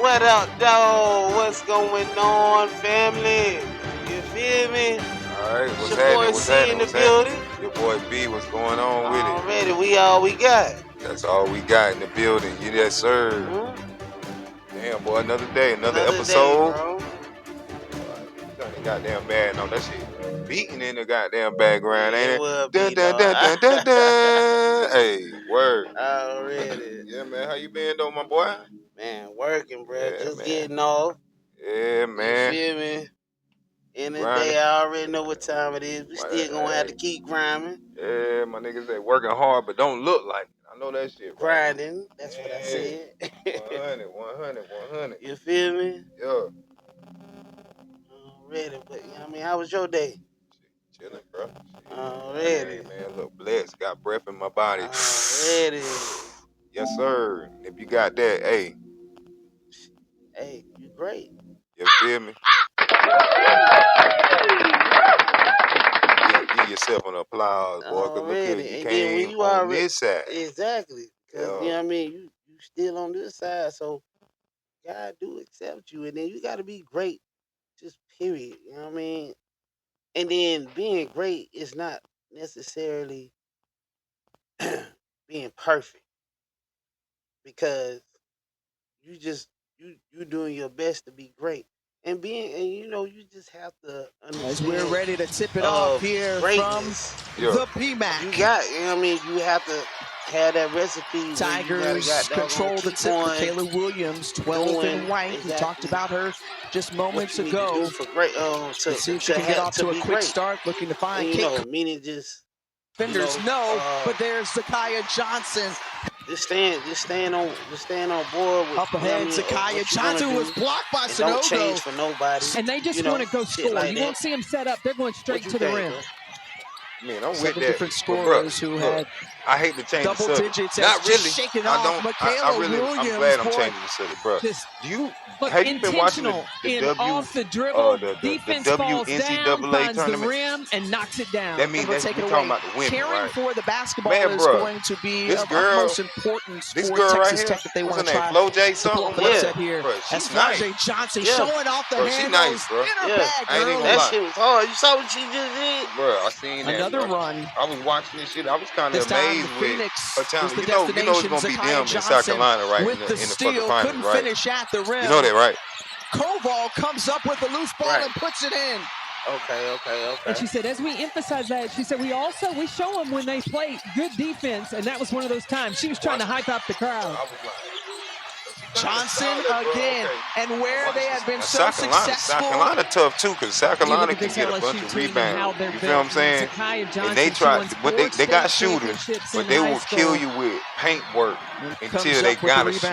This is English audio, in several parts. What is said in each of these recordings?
What up, dog? What's going on, family? You feel me? All right, what's Your happening? boy What's C happening? in the What's happening? building. Your boy B, what's going on with it? Already, we all we got. That's all we got in the building. You that sir. Damn, boy, another day, another episode. Day, bro. Done the goddamn bad. No, that shit beating in the goddamn background, ain't it? Will Dun, be, dun, dog. dun, dun, dun, dun. Hey, word. Already. Yeah, man, how you been though, my boy? Man, working, bro. Yeah, Just man. getting off. Yeah, You man. feel me? In the Grinding. day, I already know what time it is. We still gonna have to Hey. keep grinding. Yeah, my niggas say working hard, but don't look like it. I know that shit, right? Grinding. That's what I said. 100, 100, 100. You feel me? Yeah. Already, but you know what I mean, how was your day? Chilling, bro. Already. Hey, man, look, blessed. Got breath in my body. Already. Yes, sir. If you got that, hey. Hey, you great. You feel me? Give yourself an applause, boy, because look here, you And came then when you on already, this side. exactly. Because, Yeah. you know what I mean, you still on this side, so God do accept you. And then you got to be great, just period. You know what I mean? And then being great is not necessarily being perfect, because you just you doing your best to be great, and you just have to understand. As we're ready to tip it off here greatness. from the PMAC. You got, you know what I mean, you have to have that recipe. Tigers control the tip for Kayla Williams, 12 and white. We talked about her just moments ago. For great, Let's see if she can get off to a quick start, looking to find Kate. Meaning just defenders, but there's Zakiya Johnson. Just staying on board with, up ahead. Zakiya Johnson was blocked by Sanogo. Don't change for nobody. And they just want to go score. Like you won't see them set up. They're going straight to the rim. Man, I'm Seven with that. different scorers who had I hate to change double the digits. Not really. Shaking I off. don't. Michaela Williams, I'm glad I'm changing the subject, bro. Do you have you been watching the off the dribble, the defense falls down, WNCAA finds tournament? the rim and knocks it down. That means that's talking about the women, caring right? for the basketball Man, is going to be this of girl, utmost importance this for girl Texas right here, Tech that they what's want her to name? try Flo J to pull off something? an upset here. Bro, That's she's nice. Johnson showing off the Bro, handles she nice, bro. in her bag, I ain't even girl. gonna That lie. shit was hard. You saw what she just did? Bro, I seen that. Another bro. run. I was watching this shit. I was kind of This time, amazed with Phoenix her talent. was the You know it's gonna be them in South Carolina, right? With In the the steal, fucking finals, couldn't right? finish at the rim. You know that, right? Koval comes up with a loose ball Right. and puts it in. Okay. And she said, as we emphasize that, she said, we show them when they play good defense, and that was one of those times. She was trying to hype up the crowd. I was like, Johnson again, and where they have been so South successful. Carolina tough too, because South Carolina can this get a LSU bunch of team and how rebounds. they're You feel what I'm saying? Zakiya Johnson, And they try, but they got state shooters, championships but in they high will school. kill you with paint work until they got to shoot.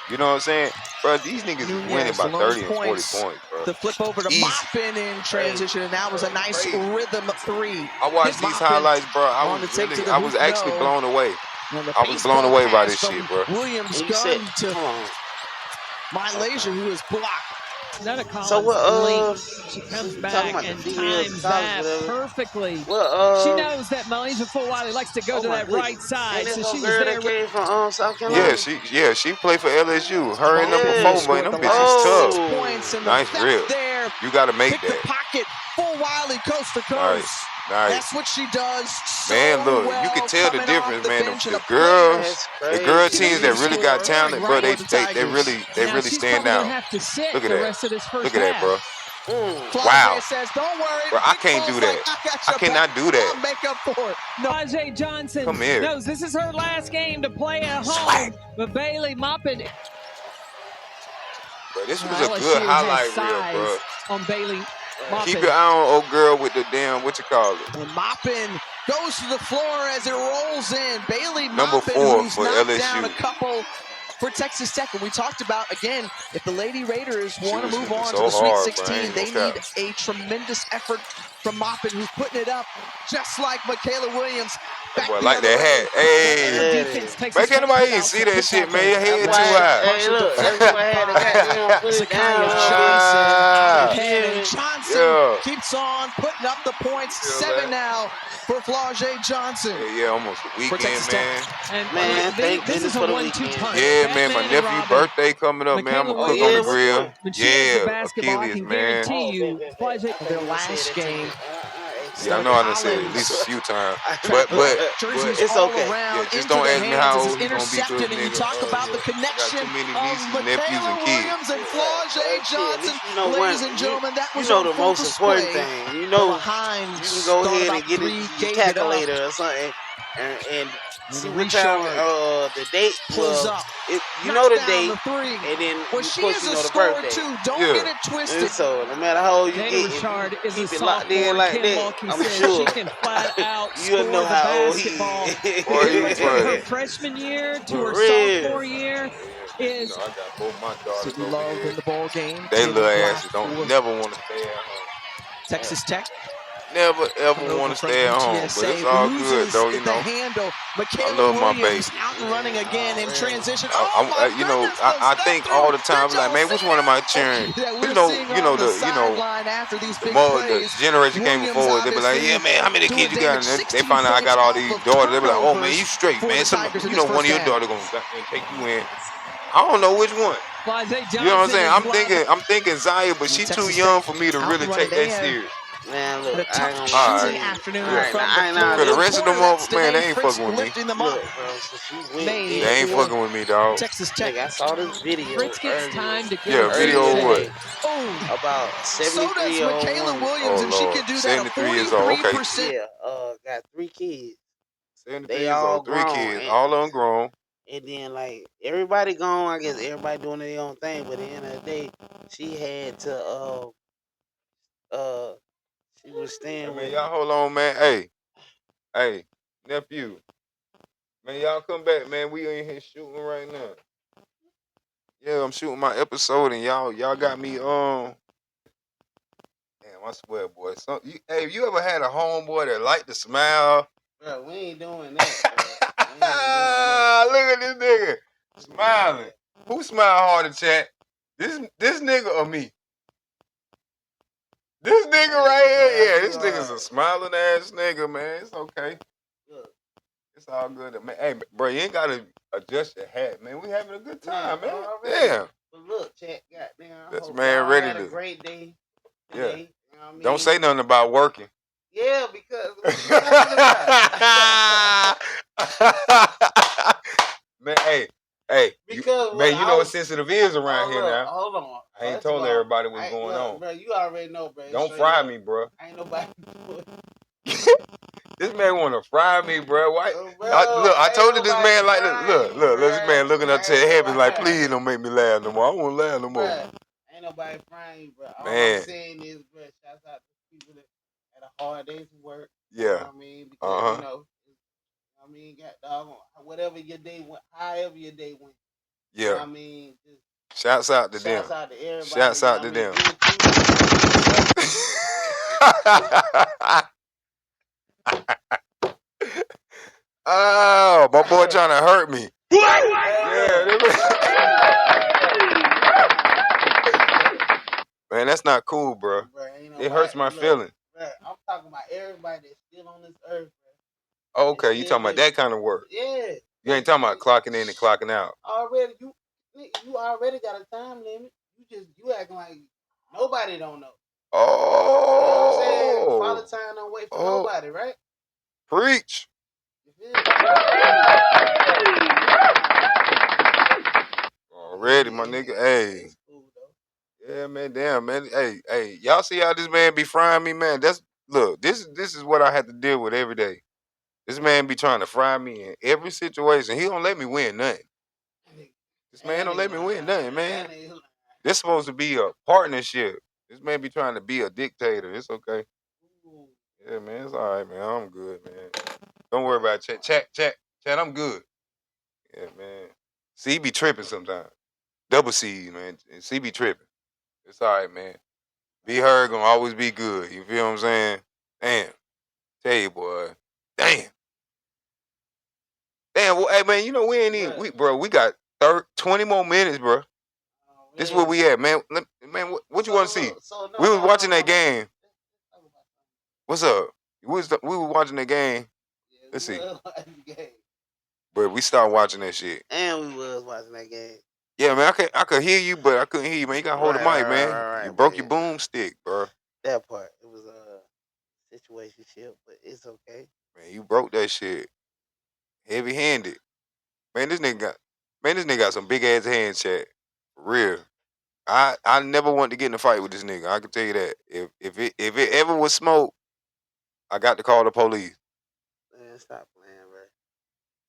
You know what I'm saying? Bro, these niggas is winning by 30 and 40 points, bro. The flip over to Maupin in transition, and that was a nice rhythm three. I watched these highlights, bro. I was actually blown away. I was blown away by this shit, bro. Williams gun to Malaysia, who is blocked. Netta Collins So what, she comes back and times that perfectly. She knows that Malaysia Fulwiley likes to go to that right side, so she was there. Came from South Carolina. She played for LSU. Her and number 4, man, them bitches tough. Nice rip. You gotta make that. Pocket, Fulwiley coast to coast. Nice. That's what she does. Man, look, you can tell the difference, man. The girl teams that really got talent, bro, they really stand out. Look at that. Look at that, bro. Wow. Says, don't worry, bro, I can't do that. I cannot do that. I'll make up for it. Najee Johnson knows this is her last game to play at home. But Bailey Maupin. Bro, this was a good highlight reel, bro. On Bailey Maupin. Keep your eye on old girl with the damn, what you call it? And Maupin goes to the floor as it rolls in. Bailey number Maupin, 4 for LSU. Down a couple for Texas Tech. And we talked about, again, if the Lady Raiders want to move on to the Sweet 16, they need a tremendous effort from Maupin, who's putting it up just like Michaela Williams. Boy, like that hat. Hey, man, can't nobody even see that shit, man. Your head too high. Hey, look, that's why I had to Zakaya Johnson out again, and Johnson keeps on putting up the points. 7 now for Flau'jae Johnson. Yeah, almost a weekend, man. Man, thank goodness for the weekend. Yeah, man, my nephew's birthday coming up, man. I'm gonna cook on the grill. Yeah, Achilles, man. Their last game. Yeah, I know I done said it at least a few times, but it's all okay. Yeah, just don't ask me how old he's gonna be to his nigga. You talk about the connection got too many of nieces, nephews, and kids. Williams and Flau'jae Johnson. Ladies and gentlemen, that was the most important thing. You can go ahead and get your calculator or something and see what time the date pulls up. The date, and then of course the birthday. Too. Don't get it twisted. And so no matter how old you get, Richard is keep a it locked in sophomore. like Ken that. Mulkey I'm says sure she can flat out you'll know score how the old he basketball. is. Difference from her freshman year to her sophomore year is. I got both my daughters City Love in the ball game. They little asses don't never want to stay at home. Texas Tech. Never ever want to stay at home, but it's all good though, you know. I love my baby. Out and running again in transition. I think all the time, like, man, which one am I cheering? The generation came before, they be like, yeah, man, how many kids you got? And they find out I got all these daughters. They be like, oh man, you straight, man. One of your daughters gonna take you in. I don't know which one. You know what I'm saying? I'm thinking Zaya, but she's too young for me to really take that serious. Man, look, I ain't gonna afternoon Cause the rest of them, man, they ain't fucking with me. Look, bro, since you went, they ain't fucking with me, dog. Texas Tech. I saw this video. Fritz gets time to go. Yeah, video of what? About 73 so does Michaela Williams, and she can do that. 73 years old. Okay. Yeah, got 3 kids. 73 years old, 3 kids, all of them grown. And then, like, everybody gone. I guess everybody doing their own thing. But at the end of the day, she had to she was staying with. Y'all hold on, man. Hey, nephew. Man, y'all come back, man. We in here shooting right now. Yeah, I'm shooting my episode, and y'all got me Damn, I swear, boy. If you ever had a homeboy that liked to smile? Bro, we ain't doing that. Look at this nigga smiling. Who smile hard in chat? This nigga or me? This nigga right here, yeah, this nigga's a smiling ass nigga, man. It's okay. It's all good, man. Hey, bro, you ain't gotta adjust your hat, man. We having a good time, man. Damn. But look, chat, goddamn. This man ready to. Had a great day. Yeah. You know what I mean? Don't say nothing about working. Yeah, because. Man, hey. Man, you know what sensitive is around here now. Hold on. I ain't told everybody what's going on. Bro, you already know, bro. Don't fry me, bro. Ain't nobody. This man want to fry me, bro. Why? I told you this man like this. Look, this man looking up to the heavens like, please don't make me laugh no more. I won't laugh no more. Ain't nobody frying you, bro. All man. I'm saying is, bro, shouts out to people that had a hard day's work. Yeah. You know what I mean? Because, I mean, got dog whatever your day went, however your day went. Yeah. You know what I mean? Shouts out to them. Shouts out to everybody. Shouts out to them. Oh, my boy trying to hurt me. What? Yeah. Man, that's not cool, bro. It hurts my feelings. Bro, I'm talking about everybody that's still on this earth, bro. Oh, okay, you talking about that kind of work? Yeah. You ain't talking about clocking in and clocking out. Already, you already got a time limit. You acting like nobody don't know. Oh. You know what I'm saying? Father time don't wait for nobody, right? Preach. Already, my nigga. Hey. Yeah, man. Damn, man. Hey. Y'all see how this man be frying me, man? This is what I have to deal with every day. This man be trying to fry me in every situation. He don't let me win nothing. This man don't let me win nothing, man. This supposed to be a partnership. This man be trying to be a dictator. It's okay. Yeah, man. It's all right, man. I'm good, man. Don't worry about it. Chat. I'm good. Yeah, man. C be tripping sometimes. Double C, man. C be tripping. It's all right, man. Be her gonna always be good. You feel what I'm saying? Damn. Tell you, boy. Damn. Well, hey, man, you know, we ain't even, we got 20 more minutes, bro. This is where we at, man. Man, what you want to see? We was watching that game. What's up? We were watching that game. Let's see. But we started watching that shit. And we was watching that game. Yeah, man, I could hear you, but I couldn't hear you, man. You gotta hold the mic, man. Right, you broke your boomstick, bro. That part. It was a situationship, but it's okay. Man, you broke that shit. Heavy handed. Man, this nigga got some big ass hands, chat. For real. I never wanted to get in a fight with this nigga. I can tell you that. If it ever was smoke, I got to call the police. Man, stop playing, bro.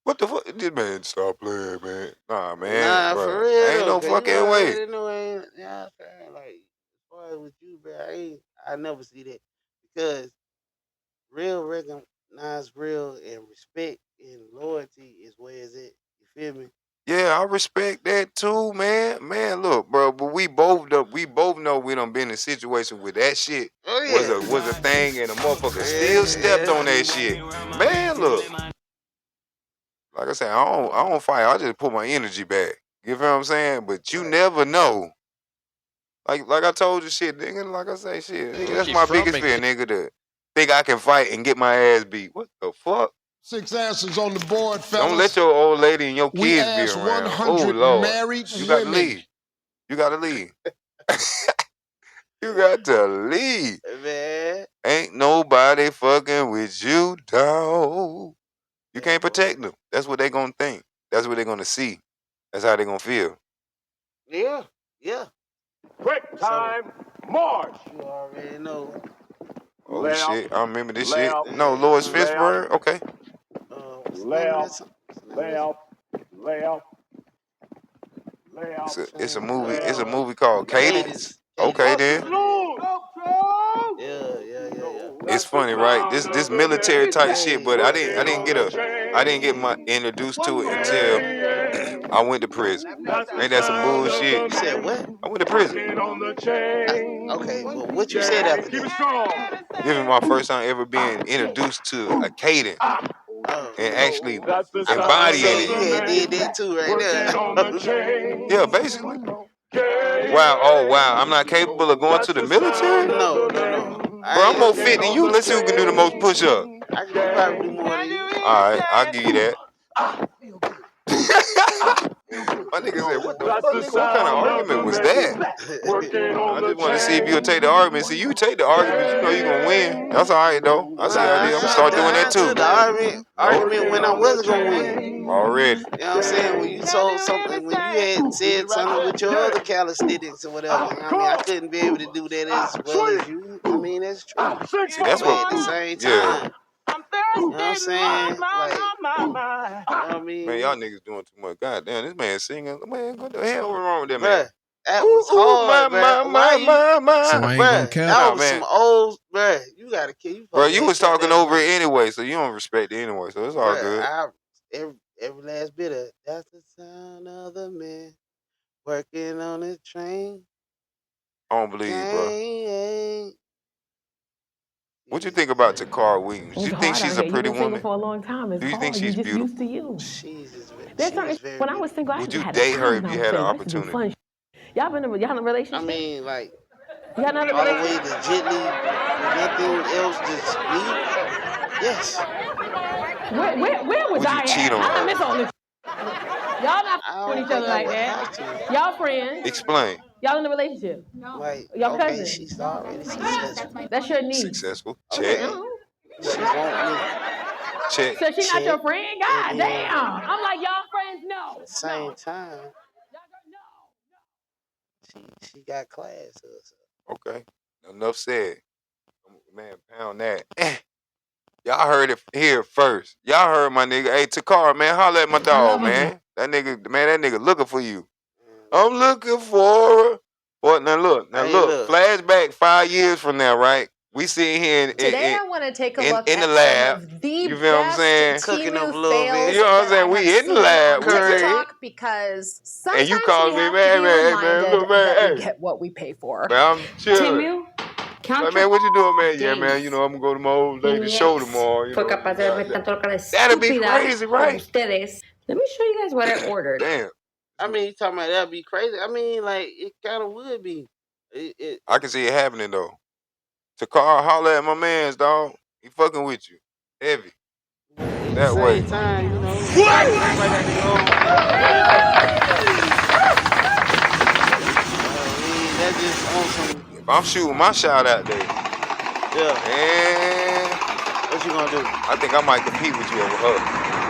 What the fuck? This man, stop playing, man. Nah, man. Nah, bro. for real. Ain't no fucking way. Yeah, like, as far as with you, bro, I never see that. Because real recognize real and respect and loyalty is where is it. You feel me? Yeah, I respect that too, man. Man, look, bro, but we both know we done been in a situation where that shit was a thing and a motherfucker still stepped on that shit. Man, look. Like I said, I don't fight. I just put my energy back. You feel what I'm saying? But you never know. Like I told you, shit, nigga. Like I say, shit, nigga, that's my biggest fear, nigga. To think I can fight and get my ass beat. What the fuck? 6 answers on the board, fellas. Don't let your old lady and your kids be around. 100 Lord, married you got to women. leave. You got to leave. You got to leave. Man. Ain't nobody fucking with you, dog. You can't protect them. That's what they gonna think. That's what they gonna see. That's how they gonna feel. Yeah, yeah. Quick time, march. You already know. Oh shit! I remember this shit. No, Lawrence Fishburne. Okay. Left. It's a movie. It's a movie called Cadence. Okay then. Yeah. It's funny, right? This military type shit, but I didn't get my introduced to it until I went to prison. Ain't that some bullshit? You said what? I went to prison. Okay, but what you said after that? This is my first time ever being introduced to a cadence and actually embodying it. You had did that too right there. Yeah, basically. Wow, oh wow, I'm not capable of going to the military? No. Bro, I'm more fit than you. Let's see who can do the most push-ups. I can probably do more than you. Alright, I'll give you that. My nigga said, what the fuck, nigga? What kind of argument was that? I just want to see if you'll take the argument. See, you take the argument, you know you're going to win. That's all right, though. I see how it is. I'm going to start doing that, too. The argument when I wasn't going to win. Already. You know what I'm saying? When you told something, when you had said something with your other calisthenics or whatever, you know what I mean? I couldn't be able to do that as well as you. I mean, that's true. See, that's what, at the same time. You know what I'm saying? Like, you know what I mean? Man, y'all niggas doing too much. God damn, this man singing. Man, what the hell was wrong with that man? That was hard, my. So I ain't gonna cap. That was some old, bruh. You gotta kill you. Bro, you was talking over it anyway, so you don't respect it anyway, so it's all good. Every last bit of that's the sound of the man working on a train. I don't believe you, bro. What you think about Takara Williams? Do you think she's a pretty woman? For a long time. It's Do you think hard. she's beautiful? Used to you. She's very when I was single, I would used to you have date her time if you when I had was an single. I used to do opportunity? fun. Y'all in a relationship? I mean, like, y'all not in a all the relationship? way legitly, nothing else, just me. Yes. Where was Would you I cheat at? on her? I miss all this. Y'all not with each other like that. Y'all friends. Explain. Y'all in a relationship. No. Like, y'all okay, cousins. she's already successful. That's your niece. Successful. Okay. Check. She want me. Check. So she not your friend? God damn. I'm like, y'all friends? No. At the same time, she got class. Okay. Enough said. Man, pound that. Y'all heard it here first. Y'all heard my nigga. Hey, Takara, man, holla at my dog, man. That nigga looking for you. I'm looking for her. What? Now look. Flashback 5 years from now, right? We sitting here Today I want to take a look in at the lab. some of the You feel what I'm saying? best Cooking up a Temu little fails bit. You know what I'm that saying? I have We in the seen lab. on TikTok because sometimes And you call we me, have man, to be man, reminded look, man, that hey. we get what we pay for. Man, I'm chilling. Temu, Like, man, what you doing, man? Yeah, man, you know, I'm gonna go to my old lady's show tomorrow. You know, that'd be crazy, right? Let me show you guys what I ordered. Damn. I mean, you talking about that'd be crazy. I mean, like it kind of would be. I can see it happening though. Takar, holler at my man's dog. He fucking with you, heavy. But at the That same way. time, you know, everybody got their own thing. I mean, that's just on some. If I'm shooting my shot out there, Yeah. man, What you gonna do? I think I might compete with you over her.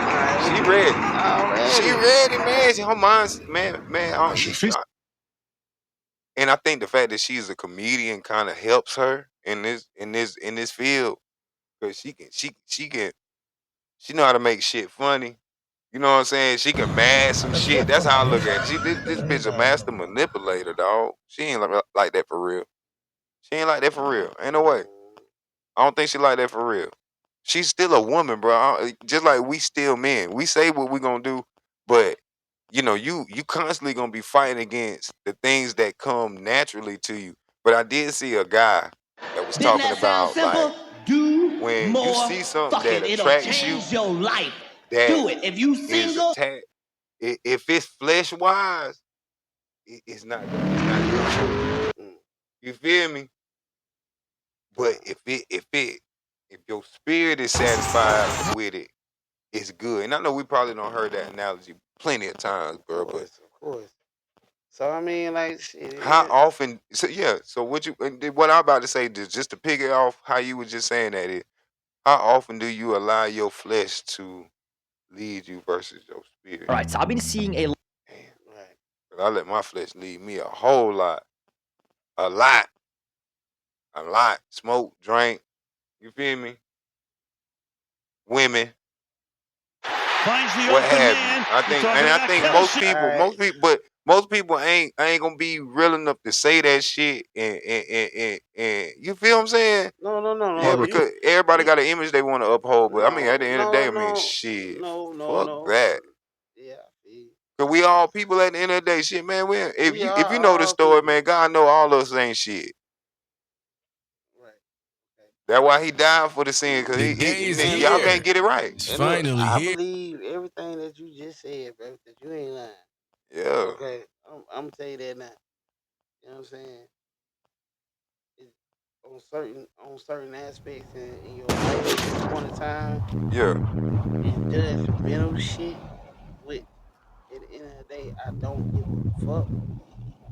Right, She ready. already. She ready, man. Her mind's man. And I think the fact that she's a comedian kind of helps her in this field, because she know how to make shit funny. You know what I'm saying? She can mask some shit. That's how I look at it. This bitch a master manipulator, dog. She ain't like that for real. She ain't like that for real. Ain't no way. I don't think she like that for real. She's still a woman, bro. Just like we still men. We say what we gonna do, but you know, you constantly gonna be fighting against the things that come naturally to you. But I did see a guy that was Didn't talking that sound about simple? like Do when you more. see something Fuck that it. It'll attracts you, change your life. that Do it. If you is single, attached. If it's flesh wise, it's not good for you. You feel me? But if your spirit is satisfied with it, it's good. And I know we probably don't heard that analogy plenty of times, bro. But of course. So I mean, like, shit. how often? So yeah. So what I'm about to say, just to pick it off how you were just saying that is, how often do you allow your flesh to lead you versus your spirit? all right, so I've been seeing a Damn. Right. But I let my flesh lead me a whole lot, a lot, a lot. Smoke, drink. You feel me? Women. Finds the What open have man. you? I think most people ain't gonna be real enough to say that shit, and you feel what I'm saying? No. Yeah, because everybody got an image they want to uphold, but I mean, at the end of the day, I mean, no, shit, no, fuck that. Yeah. Cause we all people at the end of the day, shit, man. If you know the all story, people. man, God know all us ain't shit. Right. That's why he died for the sin, cause y'all can't get it right. It's And look, finally I here. believe everything that you just said, bro. That you ain't lying. Yeah. Okay, I'm gonna tell you that now. You know what I'm saying? It, on certain aspects in your life at this point in time, Yeah. and judgmental shit. With at the end of the day, I don't give a fuck.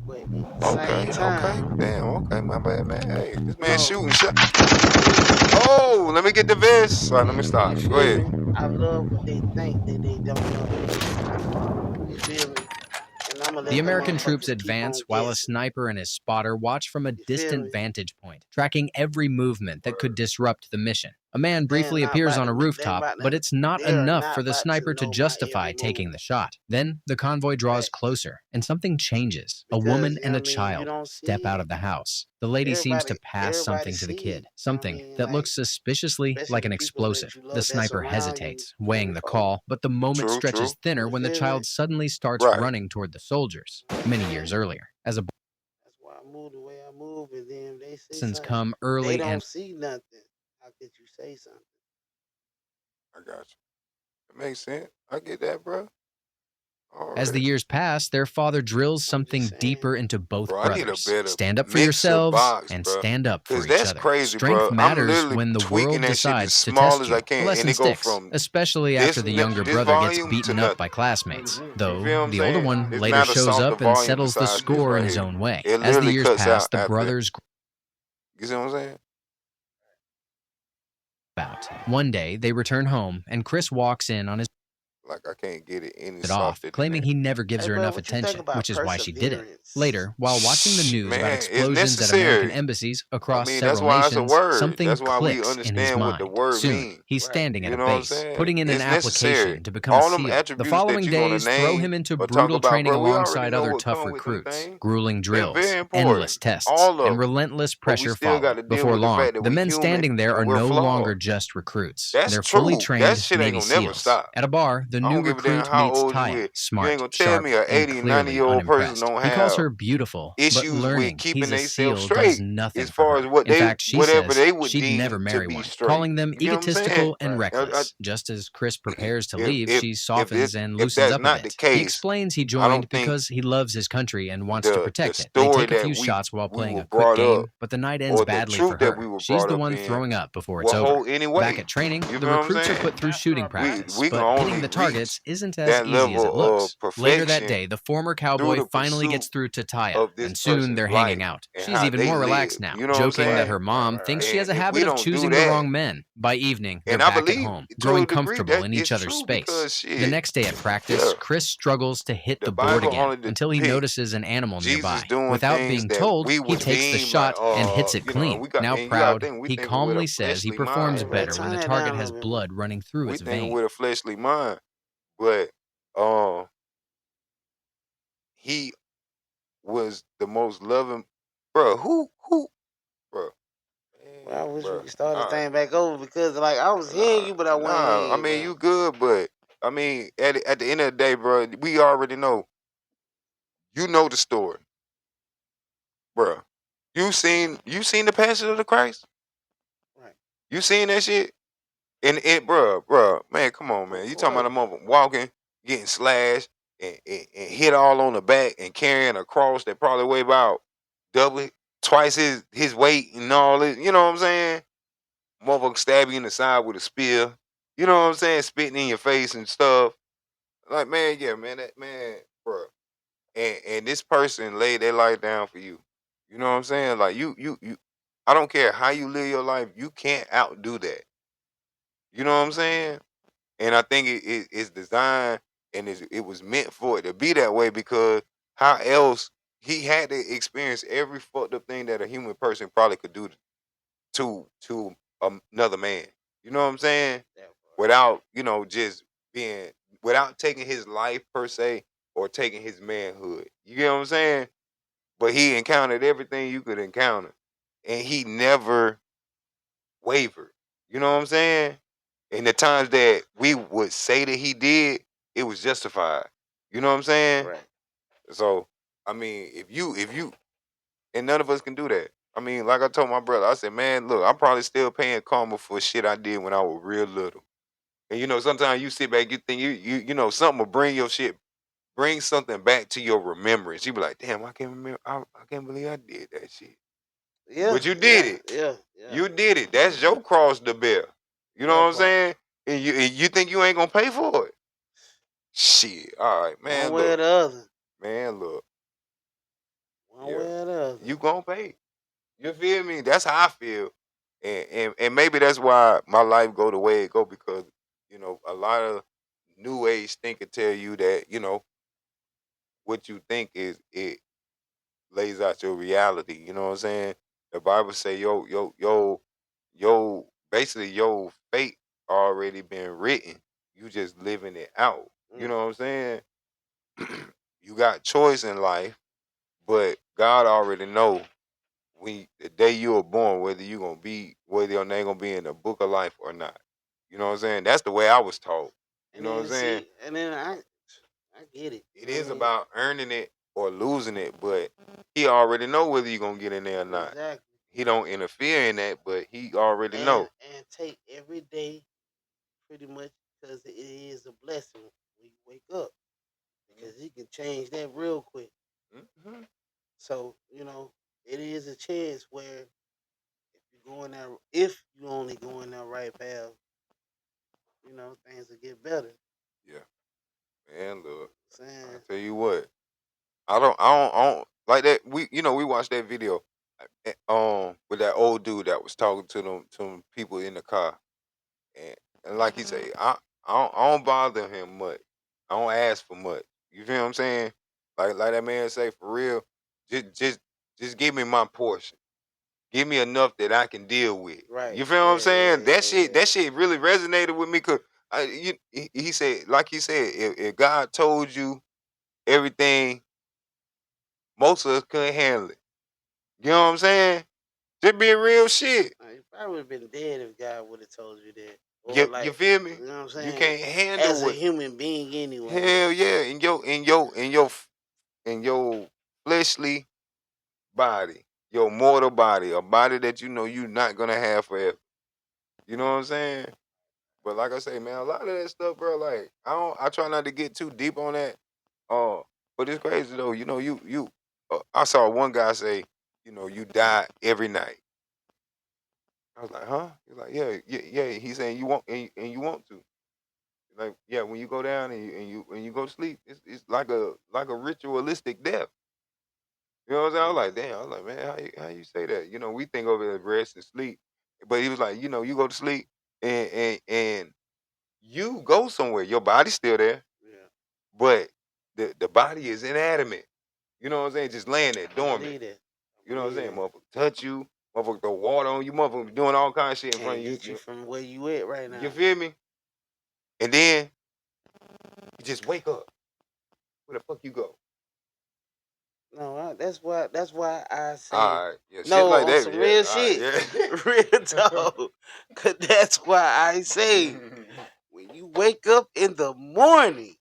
But at the same time, Damn, okay, my bad, man. Hey, this man no, shooting shot. Oh, let me get the vest. All right, let me stop. you Go feel ahead. me? I love what they think that they don't know. You feel me? And I'm gonna The let them American troops motherfuckers keep on advance while a guessing. sniper and his spotter watch from a You feel me? distant vantage point, tracking every movement that could disrupt the mission. A man They are briefly not appears about on a to. They rooftop, about but to. it's not They are enough not for the about to sniper to know my justify every taking move. the shot. Then the convoy draws closer, and something changes. A Because woman you know and what a I mean. You child don't step see out it. of the house. The lady seems to pass Everybody something to the see kid, it. You know what I something mean? that Like, looks suspiciously especially like the an people that explosive. you The love that's sniper around you hesitates, weighing the 24. call, but the moment True. stretches thinner You when the feel me? child suddenly starts Right. running toward the soldiers. Many years earlier, as a That's why I move the way I move, and then they say lessons something. come They early don't and see nothing. How could you say something? I got you. It makes sense. I get that, bro. as the Already. years pass, their father drills I'm just something saying. deeper into both Bro, I need a brothers. better Stand up for mixer yourselves box, and bro. stand up for Cause each that's other. crazy, Strength bro. I'm matters literally when the tweaking world that shit as decides to small test as I you. The can, and lesson it go sticks, from especially after the younger this brother gets volume to beaten up by nothing. classmates. You Though feel what I'm the older saying? one It's later not a shows softer up and volume settles the besides this score in right his here. own way. It As the literally years cuts pass, out the after. brothers You see what I'm saying? out. One day, they return home, and Chris walks in on his Like I can't get it any off, softer than claiming that. he never gives Hey, her bro, enough what you think attention, about which is why she did it. perseverance? Later, while watching the news about Man, it's explosions at American necessary. embassies I across mean, that's several why it's a nations, word. something That's why we clicks in his understand what the mind. word Soon, means. he's standing at You a know what I'm base, saying? putting in an It's necessary. application to become a All them SEAL. The attributes following that you're gonna days throw name him into or talk brutal about, training bro, we already alongside know other what tough come with them recruits, things. grueling They're very drills, endless important. tests, All of and them. relentless But we pressure still got follow. to deal Before with the long, fact that the we men human standing there and are we're no flawed. longer just recruits. That's They're fully true. That trained shit ain't Navy gonna never SEALs. stop. At a bar, the the I new don't give a damn recruit how meets old you Taya, is. You ain't smart, gonna tell sharp, me a and 80, 90 clearly year old person unimpressed. don't He calls have her beautiful, but issues with learning keeping he's a themselves seal does straight nothing as for far as her. In fact, she whatever says they would she'd never deem to marry be one, straight. calling them You get what I'm saying? egotistical and I, reckless. Just as Chris prepares to if leave, if she if softens this and if loosens that's up a not the bit. He case, explains he I joined don't think because he loves his country and wants to the protect it. They story take a that few shots while we playing were a quick brought up game, but the night ends or the badly for truth that we her. were She's brought the up one in throwing up before it's will over. hold Back anyway. at training, You the feel what I'm recruits are saying? put through shooting practice, We can but hitting only the reach targets isn't as that easy as it level of looks. Later that perfection day, the former through cowboy the finally gets pursuit through to Taya, of this and soon person's they're hanging life out. and She's how even they more live. relaxed now, You know what I'm joking that saying? her mom thinks she has a And if habit we of don't do choosing the that, wrong men. By evening, they're and I back at believe home, to growing a degree comfortable that in each is other's true space. because The shit, next day at practice, yeah, Chris struggles to hit the the board Bible again only until he depicts notices an animal Jesus nearby. doing Without things being that told, we he would takes the deem like, shot and hits it you know, and clean. we got, Now and you got to proud, think we he thinking with a calmly says he fleshly performs Hey, mind, bro, better man. when turn the that target down a has little bit more. blood running through We its thinking veins. with a fleshly mind, but um, he was the most loving, bro. Bro, Well, I man, wish we bro. could start the All right, thing back over because, like, I was hearing nah, you, but I wasn't nah. I hearing you, mean, bro. you good, but I mean, at the end of the day, bro, we already know. You know the story, bro. You seen the Passion of the Christ? Right. You seen that shit? And it, bro, man, come on, Of man. You talking about a course. mother walking, getting slashed, and hit all on the back, and carrying a cross that probably weigh about double, twice his weight, and all this. You know what I'm saying? Motherfucker stab you in the side with a spear. You know what I'm saying? Spitting in your face and stuff. Like, man, yeah, man, that man, bro. And this person laid their life down for you. You know what I'm saying? Like you. I don't care how you live your life. You can't outdo that. You know what I'm saying? And I think it's designed and it was meant for it to be that way because how else he had to experience every fucked up thing that a human person probably could do to another man. You know what I'm saying? Yeah, Without just being without taking his life per se or taking his manhood. You get what I'm saying? But he encountered everything you could encounter, and he never wavered. You know what I'm saying? And the times that we would say that he did, it was justified. You know what I'm saying? right. So, I mean, if you, and none of us can do that. I mean, like I told my brother, I said, man, look, I'm probably still paying karma for shit I did when I was real little. And sometimes you sit back, you think something will bring your shit, bring something back to your remembrance. You be like, damn, I can't remember, I can't believe I did that shit. Yeah, But you did yeah, it. yeah, yeah. You did it. That's your cross to bear. You know That what I'm part. saying? And you think you ain't gonna pay for it? Shit. All right, One man. way or Look, the other. man. Look. One Yeah, way or the other. you gonna pay. You feel me? That's how I feel, and maybe that's why my life go the way it go because a lot of new age thinking tell you that what you think is it lays out your reality. You know what I'm saying? The Bible say basically your fate already been written. You just living it out. You Mm. know what I'm saying? You got choice in life, but God already know the day you were born whether your name gonna be in the book of life or not. You know what I'm saying? That's the way I was taught. You And know what I'm then saying? see, and then I get it. You It know what is I mean? about earning it or losing it, but he already know whether you're gonna get in there or not. Exactly. He don't interfere in that, but he already And know. and take every day pretty much because it is a blessing when you wake up because he can change that real quick. Mm-hmm. So it is a chance where if you only go in that right path, things will get better. Yeah, man. Look, I Saying tell you what, I don't like that. We watched that video, with that old dude that was talking to them people in the car, and like he say, I don't bother him much. I don't ask for much. You feel what I'm saying? Like that man say, for real, just give me my portion. Give me enough that I can deal with. right, You feel what I'm yeah, yeah, saying? That yeah, shit, yeah. that shit really resonated with me because he said, like he said, if God told you everything, most of us couldn't handle it. You know what I'm saying? Just being real shit. You probably would have been dead if God would have told you that. Or You feel me? you know what I'm You saying? can't handle As a what. human being anyway. Hell yeah, in your fleshly body, your mortal body, a body that you know you're not gonna have forever. You know what I'm saying? But like I say, man, a lot of that stuff, bro. Like I try not to get too deep on that. But it's crazy though. You know, you. I saw one guy say, you know, you die every night. I was like, huh? He's like, yeah, yeah, yeah. He's saying you want and you want to. Like, yeah, when you go down and you go to sleep, it's like a ritualistic death. You know what I'm saying? I was like, damn. I was like, man, how you say that? You know, we think of it as rest and sleep, but he was like, you know, you go to sleep and you go somewhere. Your body's still there, Yeah. but the body is inanimate. You know what I'm saying? Just laying there I dormant. believe that. You know what I'm saying? Motherfucker touch you, motherfucker throw water on you, motherfucker doing all kinds of shit in front Can't of you. get you from where you at right now. You feel me? And then you just wake up. Where the fuck you go? No, that's why I say All right, yeah, shit no like on that, some yeah, real all right, shit. yeah. Real talk. Cause that's why I say when you wake up in the morning,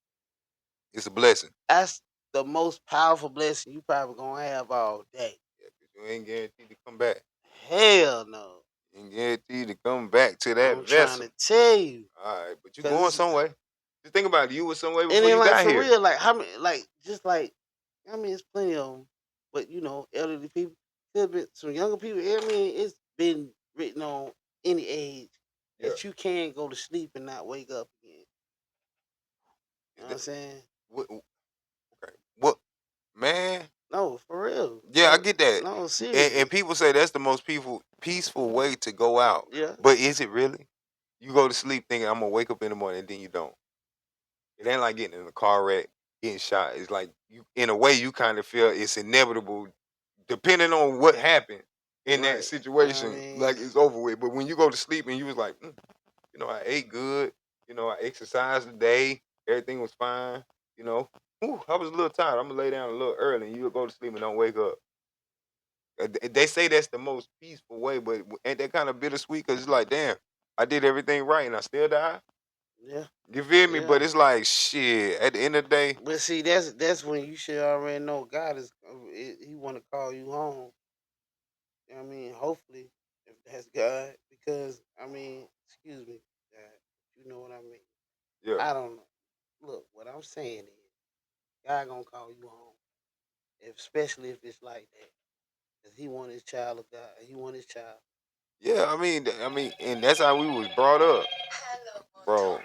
It's a blessing. that's the most powerful blessing you probably gonna have all day. Yeah, 'cause you ain't guaranteed to come back. Hell no. You ain't guaranteed to come back to that I'm trying vessel. to tell you. All right, but you Cause going it's, some way. Just think about it. You was some way and before then you like got for here. real, like how many like just like I mean it's plenty of them. But you know, elderly people, could have been some younger people. I mean, it's been written on any age Yeah. that you can go to sleep and not wake up again. You know what I'm That, saying? okay. What, man? No, for real. Yeah, I get that. No, And seriously. people say that's the most peaceful way to go out. Yeah. But is it really? You go to sleep thinking I'm gonna wake up in the morning, and then you don't. It ain't like getting in a car wreck, getting shot. It's like you, in a way, you kind of feel it's inevitable, depending on what happened in that Right. I situation. mean, Like it's over with. But when you go to sleep and you was like, you know, I ate good. You know, I exercised today. Everything was fine. You know, I was a little tired. I'm gonna lay down a little early, and you'll go to sleep and don't wake up. They say that's the most peaceful way, but ain't that kind of bittersweet? Cause it's like, damn, I did everything right and I still die. yeah. You feel me? Yeah. But it's like shit. At the end of the day, But see, that's when you should already know God is He want to call you home. You know what I mean, hopefully, if that's God, because I mean, excuse me, God, you know what I mean. yeah, I don't know. Look, what I'm saying is, God gonna call you home, especially if it's like that, cause He want His child of God. He want His child. yeah. I mean, and that's how we was brought up, bro.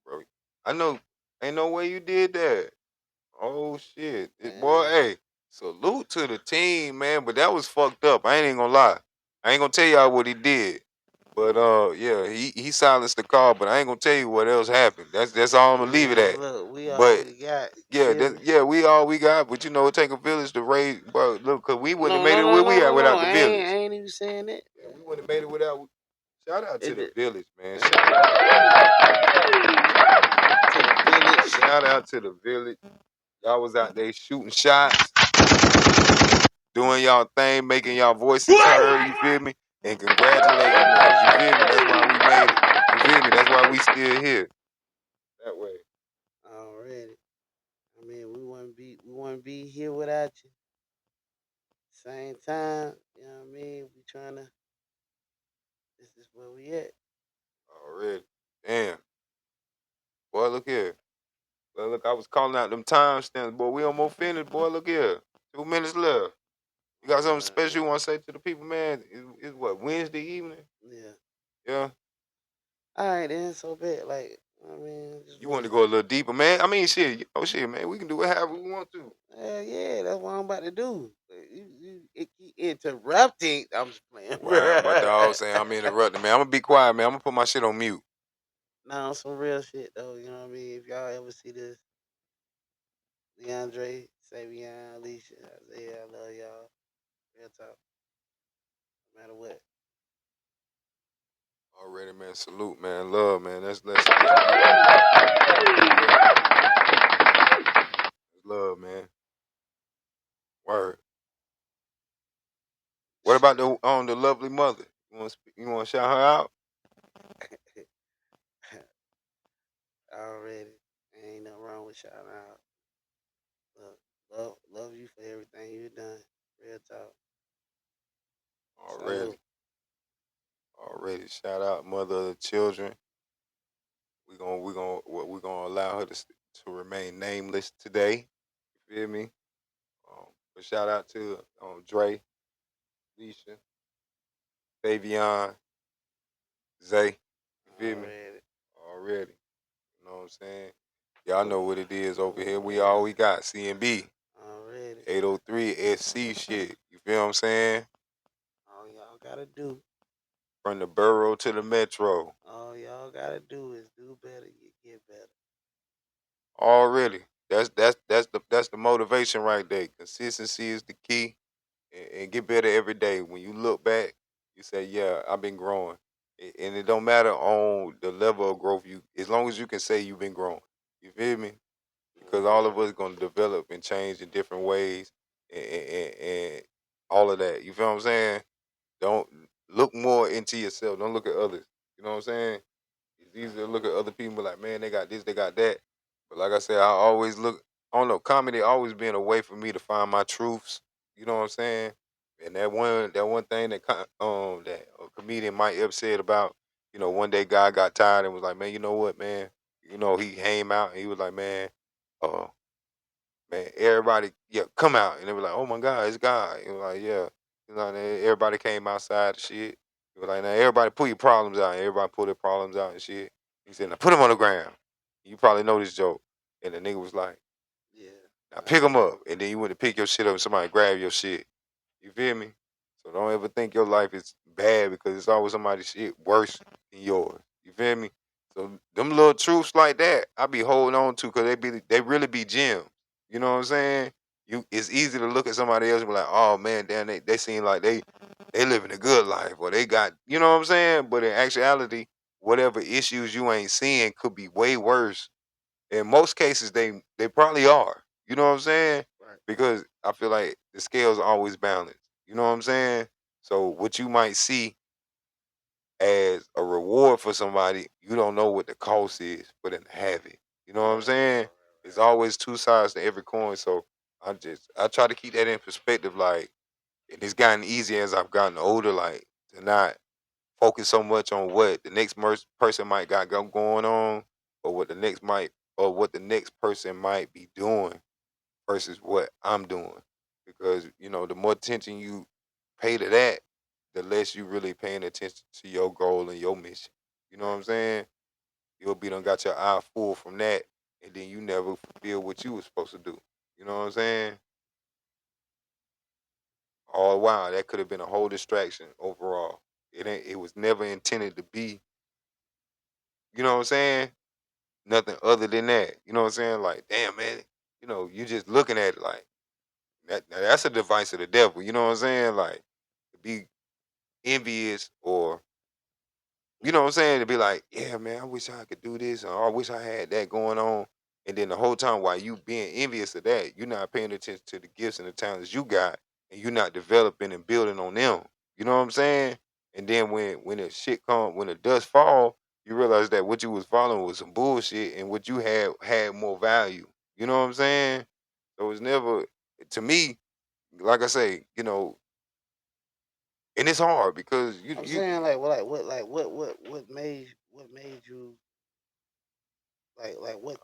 Bro, I know. Ain't no way you did that. Oh shit, boy. Man, Hey, salute to the team, man. But that was fucked up. I ain't even gonna lie. I ain't gonna tell y'all what he did. But yeah, he silenced the call. But I ain't gonna tell you what else happened. That's all I'm gonna leave it man, at. look, we all But we got. You yeah, feel me? yeah, we all we got. But you know, it take a village to raise. Bro, look, cause we wouldn't have No, made no, it no, where no, we at no, no. without the I village. ain't even saying that. Yeah, we wouldn't have made it without. Shout out to It, the it, village, man. to the village. Shout out to the village. Y'all was out there shooting shots, doing y'all thing, making y'all voices heard. You feel me? And congratulating us. You feel me? That's why we made it. You feel me? That's why we still here. That way. Already. I mean, we wouldn't be here without you. Same time, you know what I mean? We trying to. This is where we at. Already. Damn. Boy, look here. Well, look, I was calling out them timestamps, boy. We almost finished, boy. Look here. 2 minutes left. You got something special you want to say to the people, man? It's what, Wednesday evening? Yeah. Yeah. All right, then. So bad. Like, I mean, just You want was. to go a little deeper, man? I mean, shit. Shit, man. We can do whatever we want to. Yeah, that's what I'm about to do. It keep interrupting. I'm just playing, Wow, my bro. dog saying I'm interrupting, man. I'm gonna be quiet, man. I'm gonna put my shit on mute. Now, some real shit, though. You know what I mean? If y'all ever see this, DeAndre, Savion, Alicia, Isaiah, I love y'all. Real talk. No matter what. Already, man. Salute, man. Love, man. That's love, man. Word. What about the lovely mother? You want to shout her out? Already. Ain't nothing wrong with shouting out. Love you for everything you've done. Real talk. Already. Already. Shout out mother of the children. We're gonna allow her to remain nameless today. You feel me? But shout out to Dre, Leisha, Davion, Zay. You feel me? Already. You know what I'm saying? Y'all know what it is over here. We all we got. CNB. Already. 803 SC shit. You feel what I'm saying? All y'all gotta do. From the borough to the metro. All y'all gotta do is do better. You get better. Already. That's the motivation right there. Consistency is the key. And get better every day. When you look back, you say, "Yeah, I've been growing," and it don't matter on the level of growth you, as long as you can say you've been growing. You feel me? Because all of us gonna develop and change in different ways, and all of that. You feel what I'm saying? Don't look more into yourself. Don't look at others. You know what I'm saying? It's easy to look at other people like, man, they got this, they got that. But like I said, I always look. I don't know. Comedy always been a way for me to find my truths. You know what I'm saying? And that one thing that a comedian Mike Epps said about, one day guy got tired and was like, man, you know what, man? He came out and he was like, uh, man, everybody, yeah, come out. And they were like, oh my God, it's God. He was like, yeah. And everybody came outside and shit. He was like, now everybody pull your problems out. And everybody pull their problems out and shit. He said, now put them on the ground. You probably know this joke. And the nigga was like, yeah, now pick them up. And then you went to pick your shit up and somebody grab your shit. You feel me? So don't ever think your life is bad because it's always somebody's shit worse than yours. You feel me? So them little truths like that, I be holding on to because they really be gems. You know what I'm saying? It's easy to look at somebody else and be like, oh man, damn, they seem like they living a good life or they got, you know what I'm saying? But in actuality, whatever issues you ain't seeing could be way worse. In most cases, they probably are. You know what I'm saying? right. Because I feel like the scales are always balanced. You know what I'm saying? So what you might see as a reward for somebody, you don't know what the cost is for them to have it. You know what I'm saying? There's always two sides to every coin. So I try to keep that in perspective. Like, and it's gotten easier as I've gotten older. Like to not focus so much on what the next person might got going on, or what the next person might be doing versus what I'm doing. Because the more attention you pay to that, the less you really paying attention to your goal and your mission. You know what I'm saying? You'll be done got your eye full from that, and then you never fulfill what you was supposed to do. You know what I'm saying? Oh wow, that could have been a whole distraction overall. It was never intended to be, you know what I'm saying? Nothing other than that. You know what I'm saying? Like, damn man, you just looking at it like that's a device of the devil. You know what I'm saying? Like to be envious or you know what I'm saying? To be like, yeah, man, I wish I could do this, or I wish I had that going on. And then the whole time while you being envious of that, you're not paying attention to the gifts and the talents you got, and you're not developing and building on them. You know what I'm saying? And then when the dust fall, you realize that what you was following was some bullshit, and what you had more value. You know what I'm saying? So it's never to me, like I say, and it's hard because I'm saying what made you I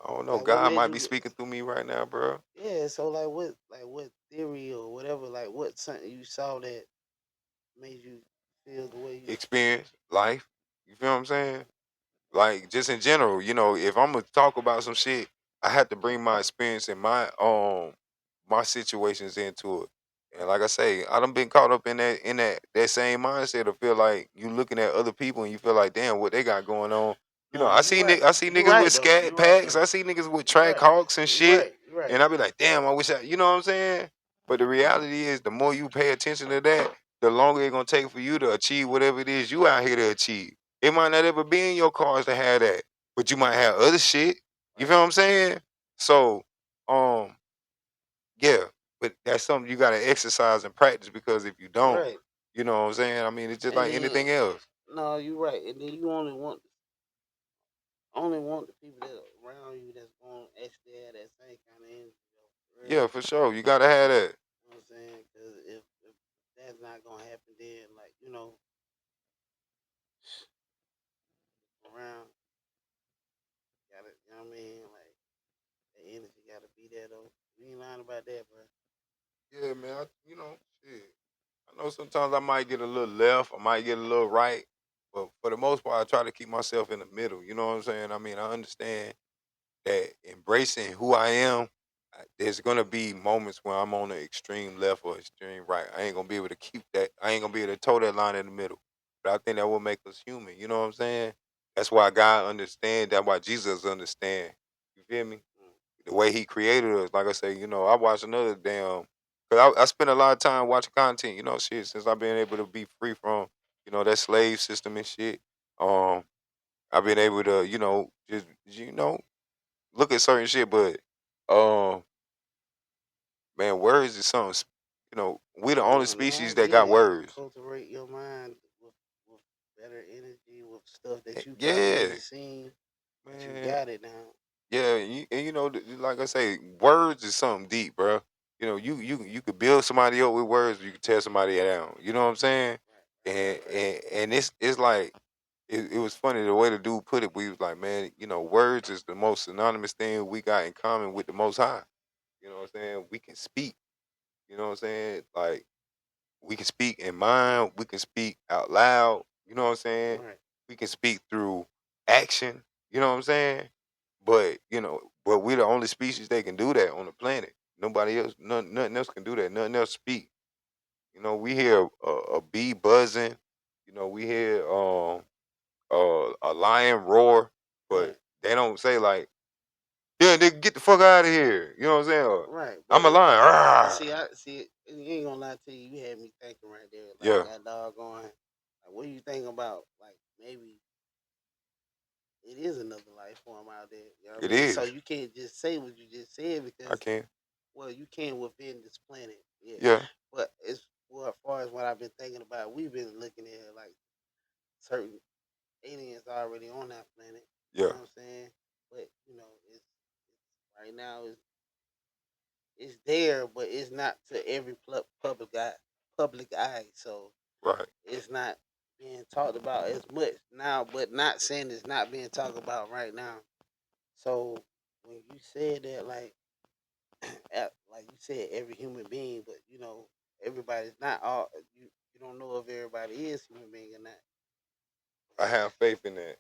don't know. what God made might be you speaking through me right now, bro. yeah, so what theory or whatever, what something you saw that made you feel the way you Experience, life. You feel what I'm saying? Like just in general, if I'm gonna talk about some shit, I have to bring my experience and my situations into it. And like I say, I done been caught up in that same mindset of feel like you looking at other people and you feel like, damn, what they got going on. No, I you see right. I see You niggas right with though. scat You right packs. though. I see niggas with You track right. hawks and You shit. right. You right. And I be like, damn, I wish you know what I'm saying? But the reality is the more you pay attention to that, the longer it's gonna take for you to achieve whatever it is you out here to achieve. It might not ever be in your cards to have that, but you might have other shit. You feel what I'm saying? So, um, yeah, but that's something you gotta exercise and practice because if you don't, Right. You know what I'm saying? I mean, it's just And like then, anything else. no, you're right. And then you only want the people that are around you that's going to actually have that same kind of energy. For real. Yeah, for sure. You gotta have that. You know what I'm saying? Because if that's not going to happen, then, like, around, gotta, you know what I mean? Like, the energy got to be there, though. You ain't lying about that, bro. Yeah, man. Shit. I know sometimes I might get a little left, I might get a little right, but for the most part, I try to keep myself in the middle. You know what I'm saying? I mean, I understand that embracing who I am, there's gonna be moments where I'm on the extreme left or extreme right. I ain't gonna be able to keep that. I ain't gonna be able to toe that line in the middle. But I think that will make us human. You know what I'm saying? That's why God understand. That's why Jesus understand. You feel me? The way He created us. Like I say, I watched another damn. Cause I spend a lot of time watching content. Shit. Since I've been able to be free from, that slave system and shit. Um, I've been able to, just look at certain shit, but um, man, words is something. We the only species that Yeah, got you have to words. cultivate your mind with better energy, with stuff that you probably Yeah, ain't seen, but you man. got it now. Yeah, like I say, words is something deep, bro. You could build somebody up with words. You could tear somebody down. You know what I'm saying? And it's like it was funny the way the dude put it. We was like, man, words is the most synonymous thing we got in common with the Most High. You know what I'm saying? We can speak. You know what I'm saying? Like we can speak in mind. We can speak out loud. You know what I'm saying? Right. We can speak through action. You know what I'm saying? But we're the only species that can do that on the planet. Nobody else, nothing else can do that. Nothing else speak. We hear a bee buzzing. We hear a lion roar, but Right. they don't say like, "Yeah, nigga, get the fuck out of here." You know what I'm saying? Or, Right. I'm But a lion. "Arr!" I see it. You ain't gonna lie to you. You had me thinking right there. Like Yeah, that dog going. Like, what do you think about? Like maybe it is another life form out there. You know what it I mean? So is. you can't just say what you just said I because, can. well, you can within this planet. Yeah. Yeah, But as far as what I've been thinking about, we've been looking at like certain aliens already on that planet. You yeah, know what I'm saying? But it's right now it's there, but it's not to every public eye. So right. it's not being talked about as much now. But not saying it's not being talked about right now. So when you said that, like like you said, every human being, but everybody's not all. You don't know if everybody is human being or not. I have faith in that.